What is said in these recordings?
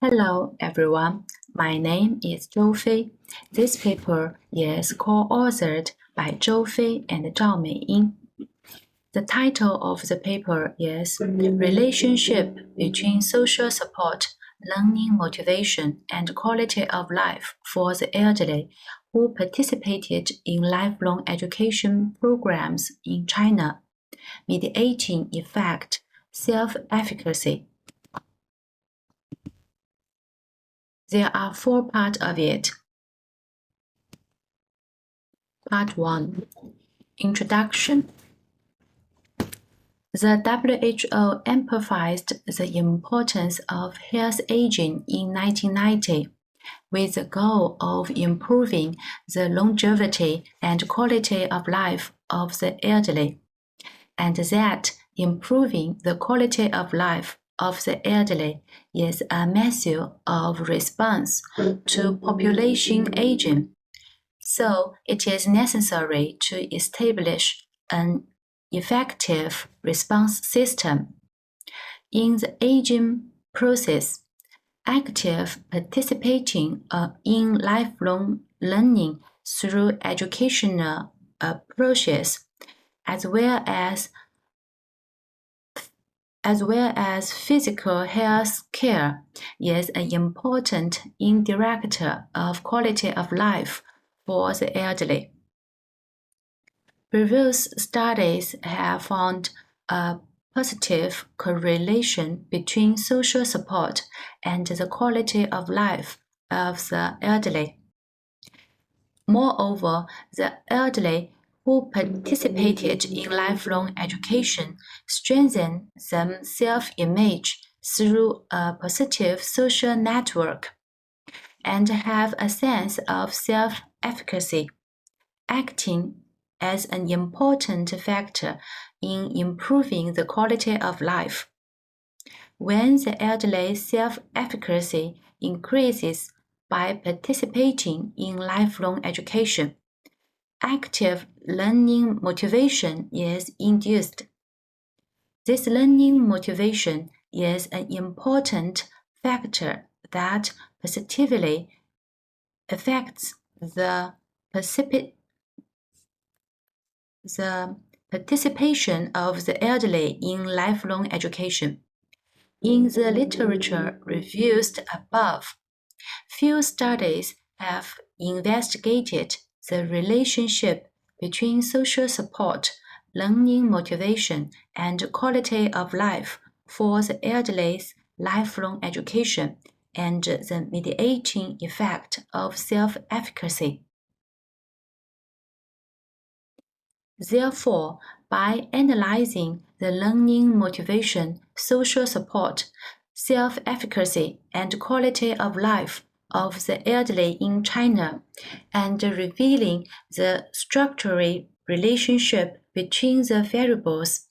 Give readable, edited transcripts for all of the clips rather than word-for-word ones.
Hello, everyone. My name is Zhou. This paper is co-authored by Zhou and Zhao Meiying. The title of the paper is Relationship between Social Support, Learning Motivation, and Quality of Life for the Elderly who participated in lifelong education programs in China. Mediating effect, self-efficacy. There are 4 parts of it. Part 1. Introduction. The WHO emphasized the importance of health aging in 1990 with the goal of improving the longevity and quality of life of the elderly, and that improving the quality of life of the elderly is a measure of response to population aging. So it is necessary to establish an effective response system. In the aging process, active participating in lifelong learning through educational approaches, as well as physical health care, is an important indicator of quality of life for the elderly. Previous studies have found a positive correlation between social support and the quality of life of the elderly. Moreover, the elderly who participated in lifelong education strengthen their self-image through a positive social network and have a sense of self-efficacy, acting as an important factor in improving the quality of life. When the elderly's self-efficacy increases by participating in lifelong education, active learning motivation is induced. This learning motivation is an important factor that positively affects the participation of the elderly in lifelong education. In the literature reviewed above, few studies have investigated the relationship between social support, learning motivation, and quality of life for the elderly's lifelong education and the mediating effect of self-efficacy. Therefore, by analyzing the learning motivation, social support, self-efficacy, and quality of life of the elderly in China, and revealing the structural relationship between the variables,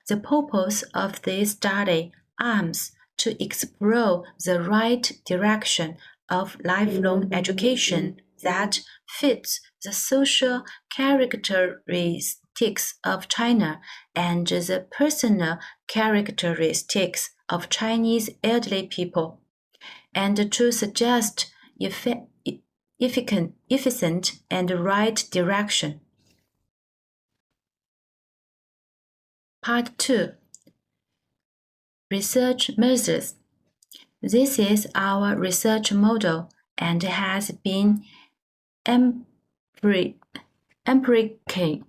the purpose of this study aims to explore the right direction of lifelong education that fits the social characteristics of China and the personal characteristics of Chinese elderly people, and to suggest efficient and right direction. Part 2. Research methods. This is our research model and has been empirically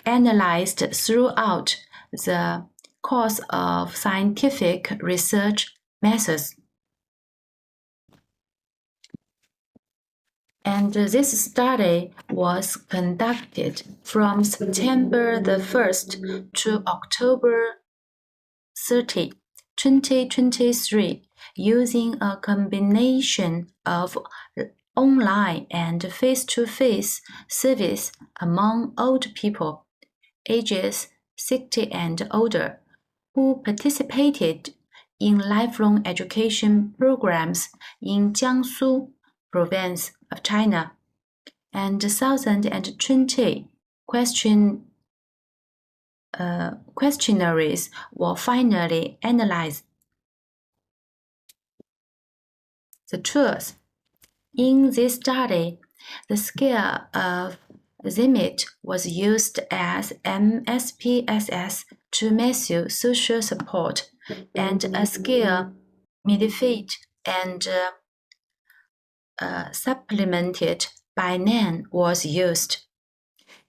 analyzed throughout the course of scientific research methods. And this study was conducted from September the 1st to October 30, 2023, using a combination of online and face-to-face service among old people, ages 60 and older, who participated in lifelong education programs in Jiangsu province of China, and 2020 questionnaires were finally analyzed. the tools. In this study, the scale of ZIMIT was used as MSPSS to measure social support, and a scale modified and supplemented by NAN was used.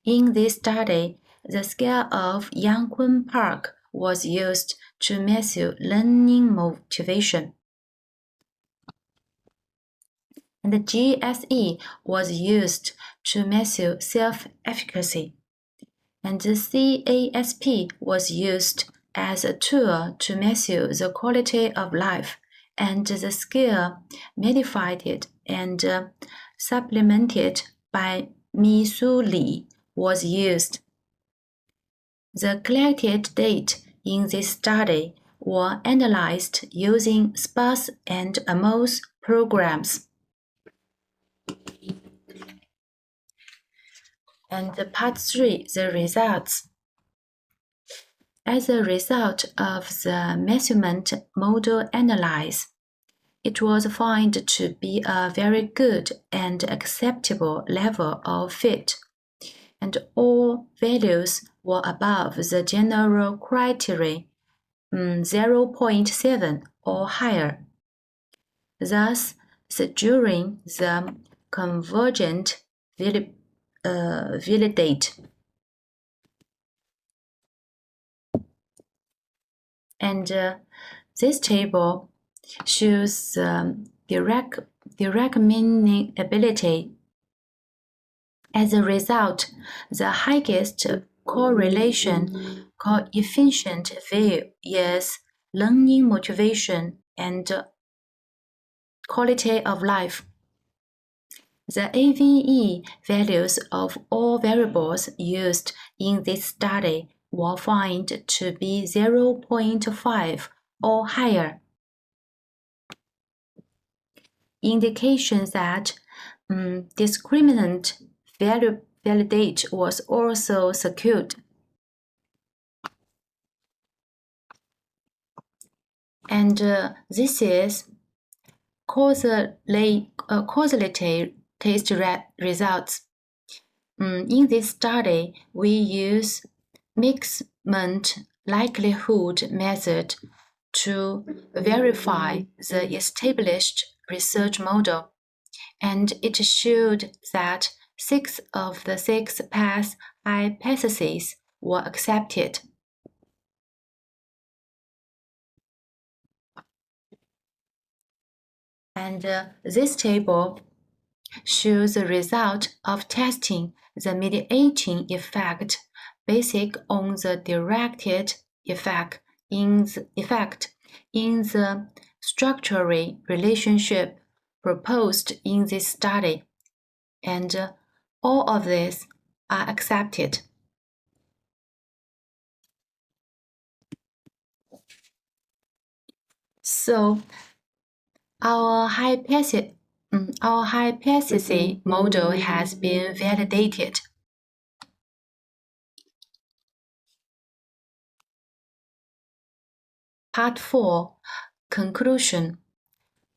In this study, the scale of Yangkun Park was used to measure learning motivation, and the GSE was used to measure self-efficacy, and the CASP was used as a tool to measure the quality of life, and the scale modified and supplemented by Missouri was used. The collected data in this study were analyzed using sparse and AMOS programs. And part 3, the results. As a result of the measurement model analysis, it was found to be a very good and acceptable level of fit, and all values were above the general criteria 0.7 or higher, thus securing the convergent validate. And this table shows direct meaningability. As a result, the highest correlation coefficient value is learning motivation and quality of life. The AVE values of all variables used in this study were found to be 0.5 or higher, indications that discriminant validate was also secured. And this is causality test results. In this study, we use mixment likelihood method to verify the established research model, and it showed that 6 of the 6 path hypotheses were accepted. And this table shows the result of testing the mediating effect based on the directed effect in the structural relationship proposed in this study, and all of these are accepted. So our hypothesis model has been validated. Part 4, conclusion.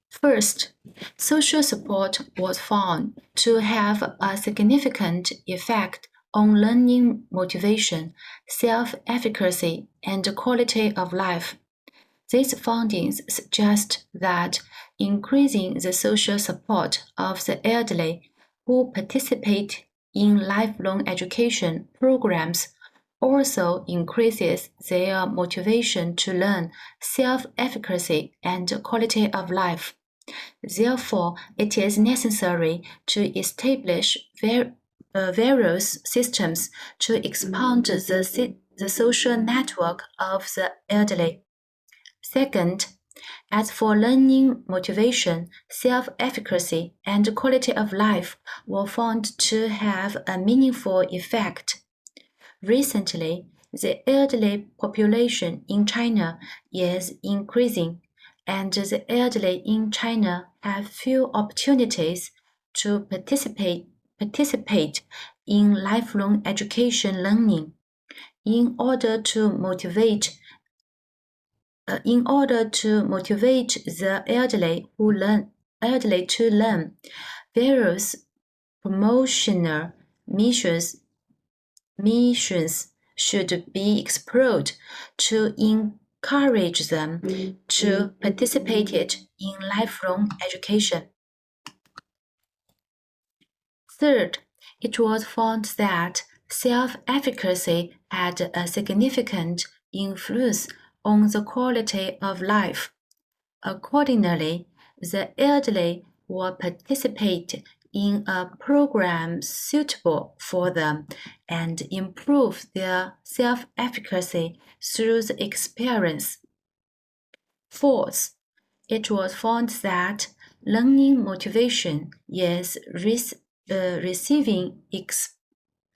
First, social support was found to have a significant effect on learning motivation, self-efficacy, and quality of life. These findings suggest that increasing the social support of the elderly who participate in lifelong education programs also increases their motivation to learn, self-efficacy, and quality of life. Therefore, it is necessary to establish various systems to expand the social network of the elderly. Second, as for learning motivation, self-efficacy, and quality of life were found to have a meaningful effect. Recently, the elderly population in China is increasing, and the elderly in China have few opportunities to participate in lifelong education learning. In order to motivate the elderly who elderly to learn. Various promotional missions should be explored to encourage them to participate in lifelong education. Third, it was found that self-efficacy had a significant influence on the quality of life. Accordingly, the elderly will participate in a program suitable for them and improve their self-efficacy through the experience. Fourth, it was found that learning motivation is receiving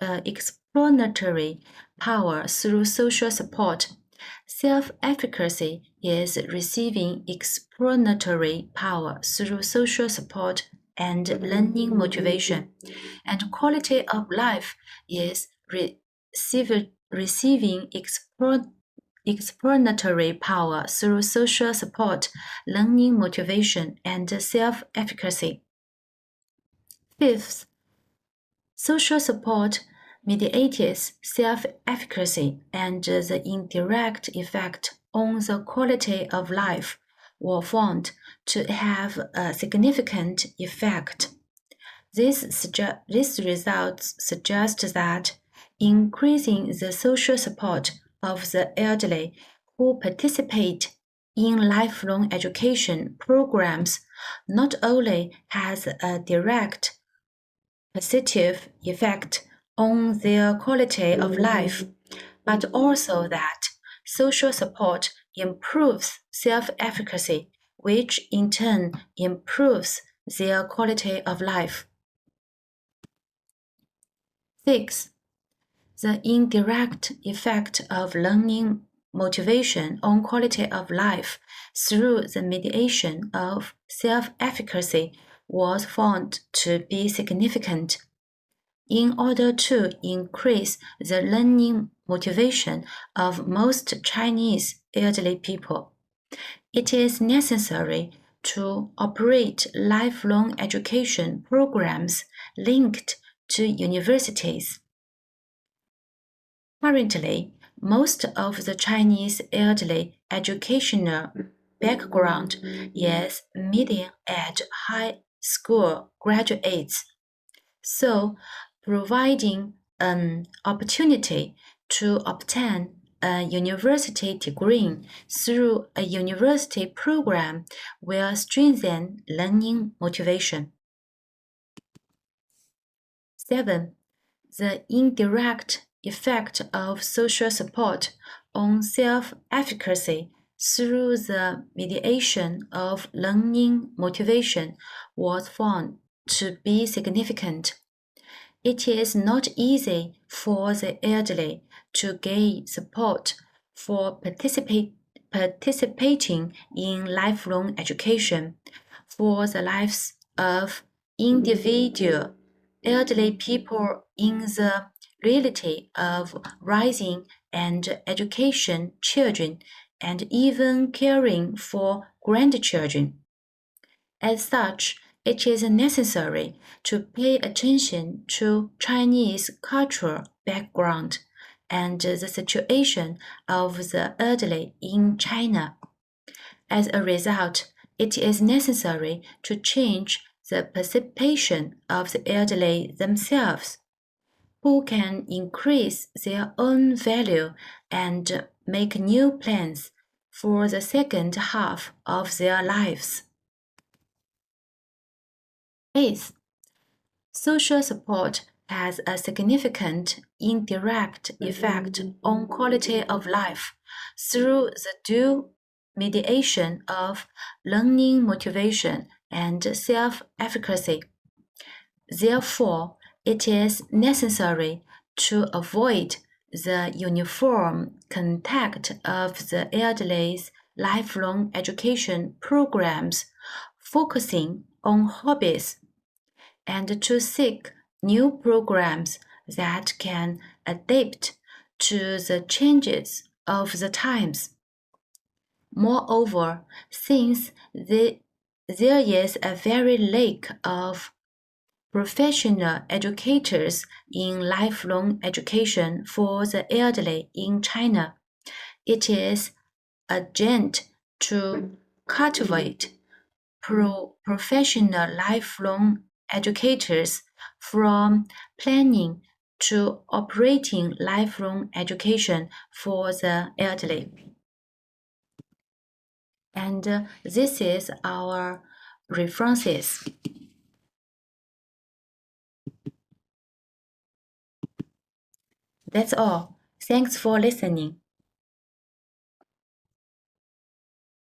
explanatory power through social support. Self-efficacy is receiving explanatory power through social support and learning motivation, and quality of life is receiving explanatory power through social support, learning motivation, and self-efficacy. Fifth, social support mediates self-efficacy, and the indirect effect on the quality of life were found to have a significant effect. These results suggest that increasing the social support of the elderly who participate in lifelong education programs not only has a direct positive effect on their quality of life, but also that social support improves self-efficacy, which in turn improves their quality of life. Six, the indirect effect of learning motivation on quality of life through the mediation of self-efficacy was found to be significant. In order to increase the learning motivation of most Chinese elderly people, it is necessary to operate lifelong education programs linked to universities. Currently, most of the Chinese elderly educational background is medium and high school graduates. So, providing an opportunity to obtain a university degree through a university program will strengthen learning motivation. 7. The indirect effect of social support on self-efficacy through the mediation of learning motivation was found to be significant. It is not easy for the elderly to gain support for participating in lifelong education for the lives of individual elderly people in the reality of raising and education children and even caring for grandchildren. As such, it is necessary to pay attention to Chinese cultural background and the situation of the elderly in China. As a result, it is necessary to change the participation of the elderly themselves, who can increase their own value and make new plans for the second half of their lives. Eighth, social support has a significant indirect effect on quality of life through the dual mediation of learning motivation and self-efficacy. Therefore, it is necessary to avoid the uniform contact of the elderly's lifelong education programs focusing on hobbies, and to seek new programs that can adapt to the changes of the times. Moreover, since there is a very lack of professional educators in lifelong education for the elderly in China. It is urgent to cultivate professional lifelong educators from planning to operating lifelong education for the elderly. And this is our references. That's all. Thanks for listening.